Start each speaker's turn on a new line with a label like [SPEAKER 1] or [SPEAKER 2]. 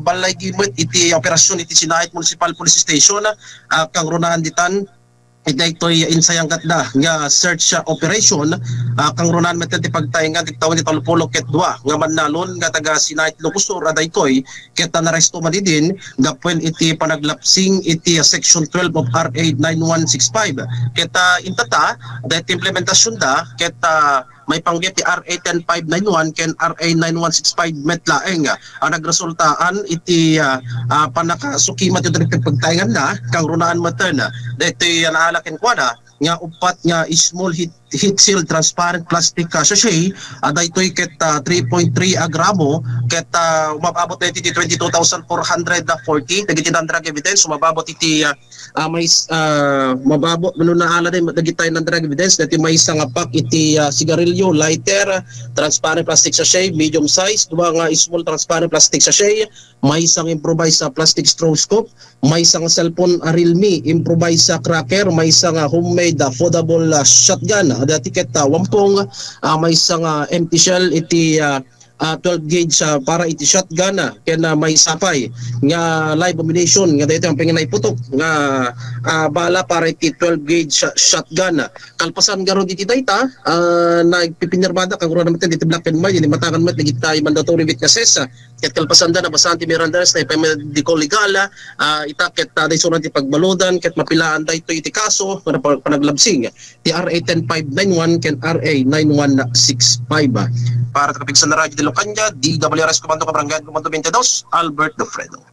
[SPEAKER 1] balay gimot iti operasyon iti Sinait Municipal Police Station kang runaan ditan ito'y insayang katda nga search operation kang runan met ti pagtaingan ti tawon ti Talupolo ket 2 nga mannalon nga taga Sinait Locusur aday koy ket naresto man din gapwen iti panaglapsing iti section 12 of RA 9165 ket intata dahil implementasyon da ket may panggap ti RA 10591 ken RA 9165 metlaeng ang nagresultaan iti panakasukimat iti pagtaingan na kang runaan maten dito naalakin ko na nga upat nga small heat seal transparent plastic sachet daytoy ket 3.3 gramo ket umabot na iti 22,440 dagiti drug evidence umabot iti may mababot no naala din dagiti drug evidence dati may isang pack iti sigarilyo lighter transparent plastic sachet medium size duwa nga small transparent plastic sachet may isang improvised plastic stroboscope may isang cellphone Realme improvised cracker may isang homemade foldable shotgun dati ket wampong may isang empty shell iti 12 gauge para iti shotgun ken may sapay nga live ammunition nga dito ang panginay putok nga bala para iti 12 gauge shotgun kalpasan garo iti dayta nagpipinirmada kang ruan naman dito black and white ni matakan met digitay mandatory witnesses ket kalpasan da na basan ti Mirandas na ipamedico legal ita ket day sunan ti pagbaludan ket mapilaan dayto iti kaso para panaglabsing ti RA 10591 ken RA 9165 para kapigsan na radyo de Locanja, DWRS Komando Kabarangay Komando 22, Albert Dofredo.